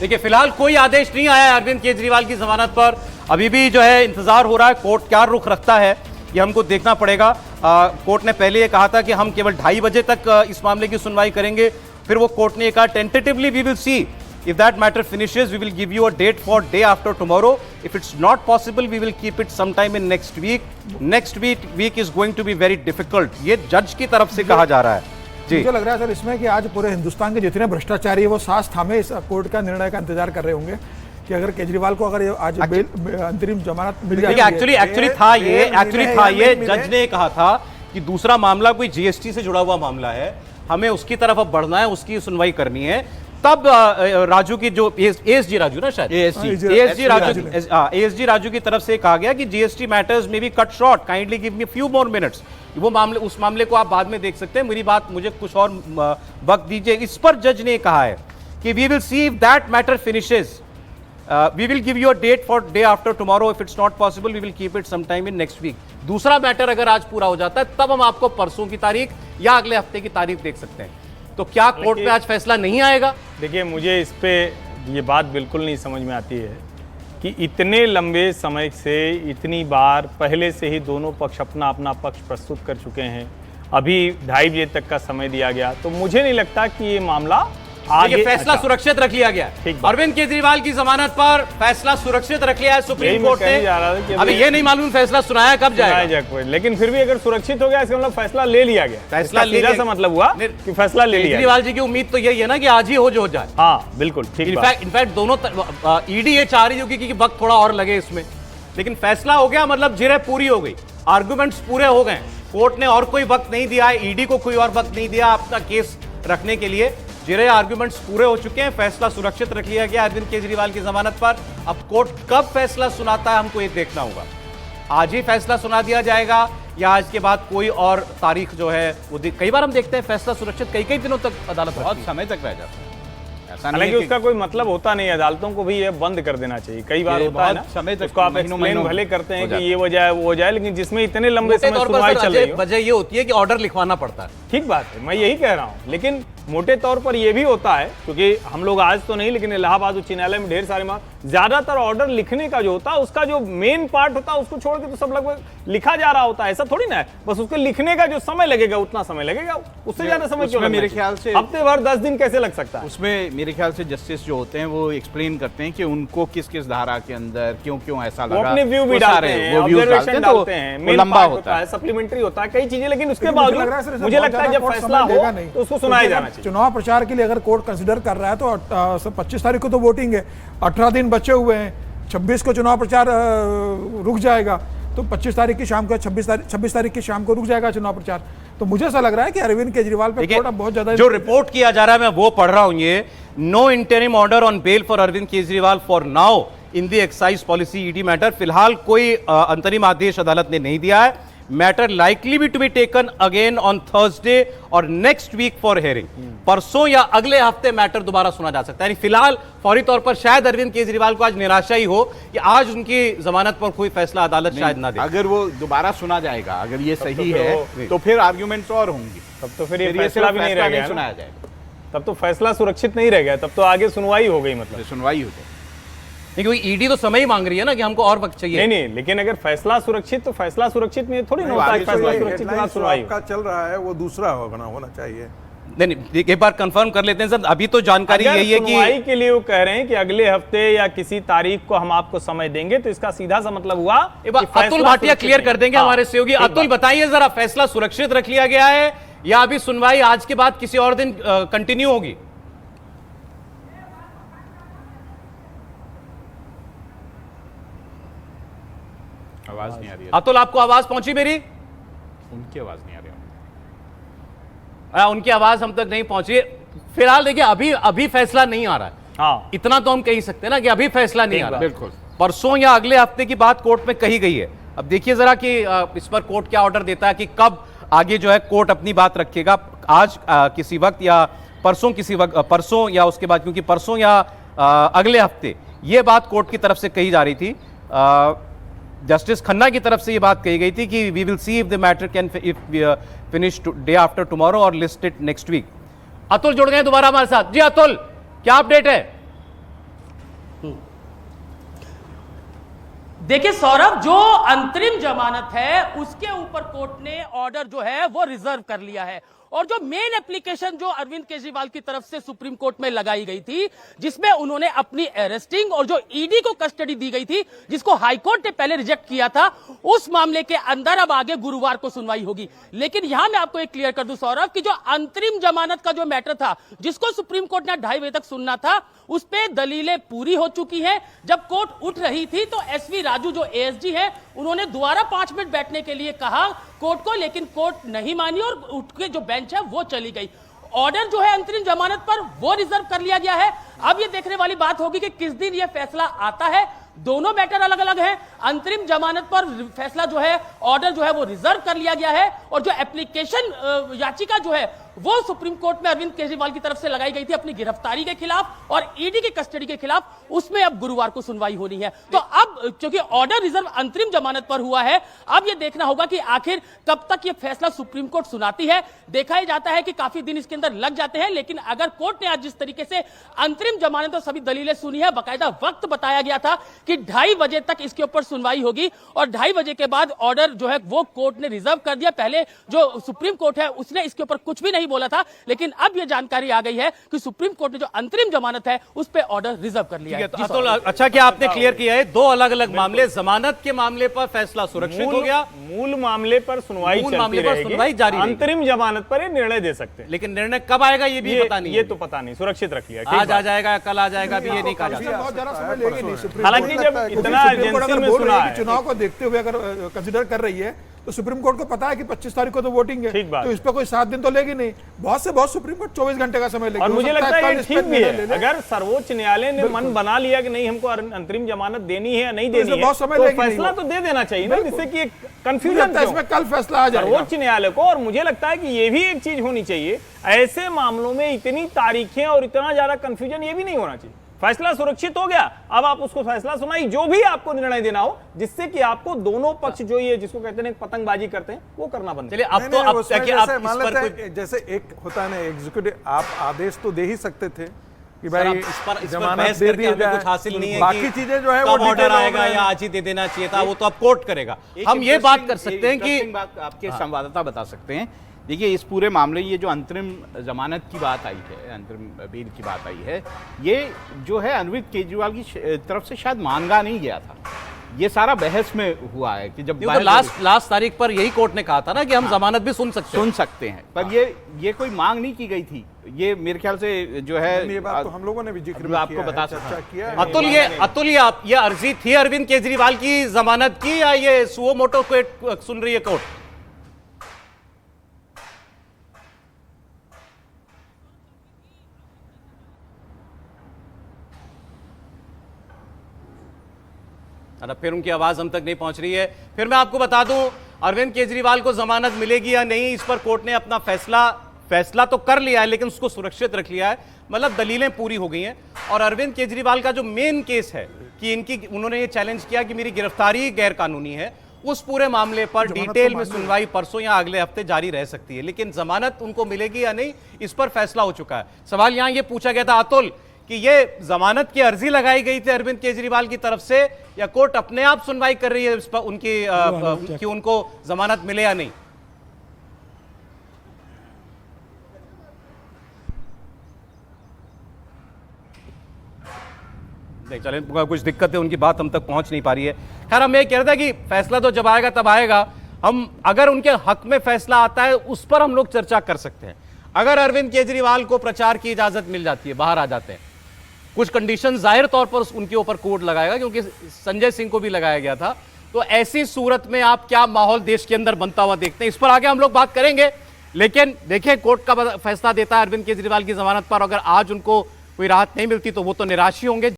देखिए फिलहाल कोई आदेश नहीं आया है अरविंद केजरीवाल की जमानत पर। अभी भी जो है इंतजार हो रहा है, कोर्ट क्या रुख रखता है ये हमको देखना पड़ेगा। कोर्ट ने पहले ये कहा था कि हम केवल 2:30 बजे तक इस मामले की सुनवाई करेंगे। फिर वो कोर्ट ने कहा tentatively we will see if that matter finishes we will give you a date for day after tomorrow. If it's not possible we will keep it sometime in next week. Next week is going to be very difficult. ये जज की तरफ से कहा जा रहा है जी। मुझे लग रहा है सर इसमें कि आज पूरे हिंदुस्तान के जितने भ्रष्टाचारी है वो सांस थामे इस कोर्ट का निर्णय का इंतजार कर रहे होंगे कि अगर केजरीवाल को अगर आज अंतरिम जमानत मिल जाएगी। एक्चुअली था ये जज ने कहा था कि दूसरा मामला कोई जीएसटी से जुड़ा हुआ मामला है, हमें उसकी तरफ अब बढ़ना है, उसकी सुनवाई करनी है। तब राजू की जो एएसजी राजू ना शायद एएसजी राजू की तरफ से कहा गया कि जीएसटी मैटर्स में be cut short, kindly give me few more minutes. वो मामले, उस मामले को आप बाद में देख सकते हैं, मेरी बात मुझे कुछ और वक्त दीजिए। इस पर जज ने कहा है कि we will see if that matter finishes we will give you a date for day after tomorrow, if it's not possible we will keep it some time in next week. दूसरा मैटर अगर आज पूरा हो जाता है तब हम आपको परसों की तारीख या अगले हफ्ते की तारीख देख सकते हैं। तो क्या कोर्ट में आज फैसला नहीं आएगा? देखिए मुझे इस पे ये बात बिल्कुल नहीं समझ में आती है कि इतने लंबे समय से इतनी बार पहले से ही दोनों पक्ष अपना अपना पक्ष प्रस्तुत कर चुके हैं, अभी 2:30 बजे तक का समय दिया गया, तो मुझे नहीं लगता कि ये मामला आगे फैसला सुरक्षित रख लिया गया है। अरविंद केजरीवाल की जमानत पर फैसला सुरक्षित रख लिया है सुप्रीम कोर्ट ने। अभी ये नहीं मालूम फैसला सुनाया कब जाएगा, लेकिन फिर भी अगर सुरक्षित हो गया इसका मतलब फैसला ले लिया गया। फैसला सीधा सा मतलब हुआ कि फैसला ले लिया। केजरीवाल जी की उम्मीद तो यही है ना कि आज ही हो जाए। हाँ बिल्कुल ठीक। इनफैक्ट दोनों ईडी ये चाह रही होगी कि वक्त थोड़ा और लगे इसमें, लेकिन फैसला हो गया मतलब जिरह पूरी हो गई, आर्गुमेंट्स पूरे हो गए। कोर्ट ने और कोई वक्त नहीं दिया है, ईडी को कोई और वक्त नहीं दिया अपना केस रखने के लिए। जिरह आर्गुमेंट्स पूरे हो चुके हैं, फैसला सुरक्षित रख लिया गया अरविंद केजरीवाल की जमानत पर। अब कोर्ट कब फैसला सुनाता है हमको ये देखना होगा। आज ही फैसला सुना दिया जाएगा या आज के बाद कोई और तारीख जो है वो कई बार हम देखते हैं फैसला सुरक्षित कई दिनों तक अदालत बहुत समय तक रह जाता है। हालांकि उसका कोई मतलब होता नहीं है, अदालतों को भी ये बंद कर देना चाहिए। कई बार होता है ना समय तक, उसको आप एक्सप्लेन भले करते हैं कि ये हो जाए वो हो जाए, लेकिन जिसमें इतने लंबे समय सुनवाई चल रही है वजह ये होती है कि ऑर्डर लिखवाना पड़ता है। ठीक बात है, मैं यही कह रहा हूँ, लेकिन मोटे तौर पर यह भी होता है क्योंकि हम लोग आज तो नहीं, लेकिन इलाहाबाद उच्च न्यायालय में ढेर सारे ज्यादातर ऑर्डर लिखने का जो होता है उसका जो मेन पार्ट होता है उसको छोड़ के तो सब लगभग लिखा जा रहा होता है। ऐसा थोड़ी ना है, बस उसको लिखने का जो समय लगेगा उतना समय लगेगा, उससे ज्यादा समय क्यों? मेरे ख्याल से हफ्ते भर 10 दिन कैसे लग सकता है? उसमें मेरे ख्याल से जस्टिस जो होते हैं वो एक्सप्लेन करते हैं कि उनको किस किस धारा के अंदर क्यों ऐसा लगा, अपने व्यू भी डालते हैं, ऑब्जर्वेशन डालते हैं, लंबा होता है, सप्लीमेंट्री होता है, कई चीजें, लेकिन उसके बावजूद मुझे लगता है जब फैसला हो तो उसको सुनाया जाना चाहिए। चुनाव प्रचार के लिए अगर कोर्ट कंसिडर कर रहा है तो 25 तारीख को तो वोटिंग है, 18 दिन बचे हुए हैं, 26 को चुनाव प्रचार रुक जाएगा, तो 25 तारीख की शाम को 26 तारीख की शाम को रुक जाएगा चुनाव प्रचार। तो मुझे ऐसा लग रहा है कि अरविंद केजरीवाल पे कोर्ट अब बहुत ज्यादा जो रिपोर्ट किया जा रहा है मैं वो पढ़ रहा हूं। ये no interim order on bail for Arvind Kejriwal for now in the excise policy ED matter. फिलहाल कोई अंतरिम आदेश अदालत ने नहीं दिया है। Matter likely be to be taken again on Thursday और नेक्स्ट वीक फॉर हियरिंग। परसों या अगले हफ्ते मैटर दोबारा सुना जा सकता है। यानी फिलहाल फौरी तौर पर शायद अरविंद केजरीवाल को आज निराशा ही हो कि आज उनकी जमानत पर कोई फैसला अदालत शायद ना दे। अगर वो दोबारा सुना जाएगा, अगर ये सही है तो फिर आर्ग्यूमेंट्स और होंगी, तब तो फिर ये फैसला भी नहीं रह गया, सुनाया जाएगा, तब तो फैसला सुरक्षित नहीं रह गया, तब तो आगे सुनवाई हो गई, मतलब सुनवाई हो जाए। क्योंकि ईडी तो समय ही मांग रही है ना कि हमको और वक्त चाहिए। नहीं, लेकिन अगर फैसला सुरक्षित तो फैसला सुरक्षित में थोड़ी ना होता है, फैसला सुरक्षित के बाद सुनवाई का चल रहा है वो दूसरा होना चाहिए। नहीं, एक बार कंफर्म कर लेते हैं सर, अभी तो जानकारी यही है कि सुनवाई के लिए वो कह रहे हैं कि अगले हफ्ते या किसी तारीख को हम आपको समय देंगे, तो इसका सीधा सा मतलब हुआ अतुल भाटिया क्लियर कर देंगे हमारे सहयोगी। अतुल बताइए जरा, फैसला सुरक्षित रख लिया गया है या अभी सुनवाई आज के बाद किसी और दिन कंटिन्यू होगी? आवाज नहीं आ रही है अतुल, आपको आवाज पहुंची मेरी? उनकी आवाज नहीं आ रही है, उनकी आवाज हम तक नहीं पहुंची। फिलहाल देखिए अभी फैसला नहीं आ रहा है। हाँ, इतना तो हम कह ही सकते हैं ना कि अभी फैसला नहीं आ रहा। बिल्कुल, परसों या अगले हफ्ते की बात कोर्ट में कही गई है। अब देखिए जरा कि इस पर कोर्ट क्या ऑर्डर देता है कि कब आगे जो है कोर्ट अपनी बात रखेगा। आज किसी वक्त या परसों किसी वक्त, परसों या उसके बाद, क्योंकि परसों या अगले हफ्ते ये बात कोर्ट की तरफ से कही जा रही थी। जस्टिस खन्ना की तरफ से ये बात कही गई थी कि we will see if the matter can finish day after tomorrow और list it next week. Atul जुड़ गए दोबारा हमारे साथ। जी अतुल, क्या अपडेट है? देखिए सौरभ, जो अंतरिम जमानत है उसके ऊपर कोर्ट ने ऑर्डर जो है वो रिजर्व कर लिया है, और जो मेन एप्लीकेशन जो अरविंद केजरीवाल की तरफ से सुप्रीम कोर्ट में लगाई गई थी, जिसमें उन्होंने अपनी अरेस्टिंग और जो ईडी को कस्टडी दी गई थी, जिसको हाईकोर्ट ने पहले रिजेक्ट किया था, उस मामले के अंदर अब आगे गुरुवार को सुनवाई होगी। लेकिन यहां मैं आपको एक क्लियर कर दूं सौरभ कि जो अंतरिम जमानत का जो मैटर था, जिसको सुप्रीम कोर्ट ने 2:30 बजे तक सुनना था, उस पे दलीलें पूरी हो चुकी हैं। जब कोर्ट उठ रही थी तो एसवी राजू जो एएसजी है, उन्होंने दोबारा 5 मिनट बैठने के लिए कहा कोर्ट को, लेकिन कोर्ट नहीं मानी और उठ के जो बेंच है वो चली गई। ऑर्डर जो है अंतरिम जमानत पर वो रिजर्व कर लिया गया है। अब ये देखने वाली बात होगी कि किस दिन ये फैसला आता है। दोनों मैटर अलग अलग हैं। अंतरिम जमानत पर फैसला जो है, ऑर्डर जो है वो रिजर्व कर लिया गया है, और जो एप्लीकेशन याचिका जो है वो सुप्रीम कोर्ट में अरविंद केजरीवाल की तरफ से लगाई गई थी अपनी गिरफ्तारी के खिलाफ और ईडी की कस्टडी के खिलाफ, उसमें अब गुरुवार को सुनवाई होनी है। तो अब क्योंकि ऑर्डर रिजर्व अंतरिम जमानत पर हुआ है, अब यह देखना होगा कि आखिर कब तक यह फैसला सुप्रीम कोर्ट सुनाती है। देखा ही जाता है कि काफी दिन इसके अंदर लग जाते हैं, लेकिन अगर कोर्ट ने आज जिस तरीके से अंतरिम जमानत और सभी दलीलें सुनी है, बाकायदा वक्त बताया गया था कि 2:30 बजे तक इसके ऊपर सुनवाई होगी, और 2:30 बजे के बाद ऑर्डर जो है वो कोर्ट ने रिजर्व कर दिया। पहले जो सुप्रीम कोर्ट है उसने इसके ऊपर कुछ भी नहीं बोला था, लेकिन अब यह जानकारी आ गई है कि सुप्रीम कोर्ट ने जो अंतरिम जमानत है उस पर ऑर्डर रिजर्व कर लिया है। तो अतुल, अच्छा कि आपने क्लियर किया है, 2 अलग अलग मामले। जमानत के मामले पर फैसला सुरक्षित हो गया, मूल मामले पर सुनवाई मूल मामले पर सुनवाई जारी रहेगी। अंतरिम जमानत पर ये निर्णय दे सकते हैं, लेकिन निर्णय कब आएगा ये भी पता नहीं। ये तो पता नहीं, सुरक्षित रख लिया। आज आ जाएगा, कल आ जाएगा, भी ये नहीं कहा जाता। बहुत ज्यादा समय लेगी नहीं सुप्रीम हालांकि जब इतना एजेंसी में सुना है, चुनाव को देखते हुए अगर कंसिडर कर रही है, तो सुप्रीम कोर्ट को पता है कि 25 तारीख को तो वोटिंग है, तो इस पर कोई 7 दिन तो लेगी नहीं। बहुत से बहुत सुप्रीम कोर्ट 24 घंटे का समय लेगी। और मुझे लगता है ये ठीक भी है। अगर सर्वोच्च न्यायालय ने मन बना लिया कि नहीं हमको अंतरिम जमानत देनी है या नहीं देनी है, तो फैसला तो दे देना चाहिए ना, जिससे कि कंफ्यूजन इसमें कल फैसला आ जाएगा सर्वोच्च न्यायालय को। और मुझे लगता है कि ये भी एक चीज होनी चाहिए, ऐसे मामलों में इतनी तारीखें और इतना ज्यादा कंफ्यूजन ये भी नहीं होना चाहिए। फैसला सुरक्षित हो गया, अब आप उसको फैसला सुनाई, जो भी आपको निर्णय देना हो, जिससे कि आपको दोनों पक्ष जो ये जिसको कहते हैं पतंगबाजी करते हैं वो करना बंद। चलिए, अब तो अब जैसे एक होता है ना एग्जीक्यूटिव, आप आदेश तो दे ही सकते थे कि भाई इस पर जमानत दे दी जाए, कुछ हासिल नहीं है, बाकी चीजें जो है वो ऑर्डर आएगा या आज ही दे देना चाहिए था, वो तो अब कोर्ट करेगा। हम ये बात कर सकते हैं कि बात आपके संवाददाता बता सकते हैं। देखिए, इस पूरे मामले ये जो अंतरिम जमानत की बात आई है, अंतरिम बेल की बात आई है, ये जो है अरविंद केजरीवाल की तरफ से शायद मांगा नहीं गया था। ये सारा बहस में हुआ है कि जब तो लास्ट तारीख पर यही कोर्ट ने कहा था ना कि हम जमानत भी सुन सकते हैं, पर ये कोई मांग नहीं की गई थी। ये मेरे ख्याल से जो है, ये बात तो हम लोगों ने भी जिक्र आपको बता सकता किया। अतुल, ये अर्जी थी अरविंद केजरीवाल की जमानत की, या ये सुओ मोटो को सुन रही है कोर्ट? फिर उनकी आवाज हम तक नहीं पहुंच रही है। फिर मैं आपको बता दूं, अरविंद केजरीवाल को जमानत मिलेगी या नहीं, इस पर कोर्ट ने अपना फैसला तो कर लिया है, लेकिन उसको सुरक्षित रख लिया है। मतलब दलीलें पूरी हो गई हैं, और अरविंद केजरीवाल का जो मेन केस है कि उन्होंने ये चैलेंज किया कि मेरी गिरफ्तारी गैर कानूनी है, उस पूरे मामले पर डिटेल में सुनवाई परसों या अगले हफ्ते जारी रह सकती है। लेकिन जमानत उनको मिलेगी या नहीं, इस पर फैसला हो चुका है। सवाल यहां यह पूछा गया था अतुल कि ये जमानत की अर्जी लगाई गई थी अरविंद केजरीवाल की तरफ से, या कोर्ट अपने आप सुनवाई कर रही है इस पर उनकी कि उनको जमानत मिले या नहीं? चले, कुछ दिक्कत है, उनकी बात हम तक पहुंच नहीं पा रही है। खैर, हम ये कह रहे थे कि फैसला तो जब आएगा तब आएगा। हम अगर उनके हक में फैसला आता है उस पर हम लोग चर्चा कर सकते हैं। अगर अरविंद केजरीवाल को प्रचार की इजाजत मिल जाती है, बाहर आ जाते हैं, कुछ कंडीशन जाहिर तौर पर उनके ऊपर कोर्ट लगाएगा, क्योंकि संजय सिंह को भी लगाया गया था, तो ऐसी सूरत में आप क्या माहौल देश के अंदर बनता हुआ देखते हैं, इस पर आगे हम लोग बात करेंगे। लेकिन देखिए, कोर्ट का फैसला देता है अरविंद केजरीवाल की जमानत पर। अगर आज उनको कोई राहत नहीं मिलती तो वो तो निराश ही होंगे।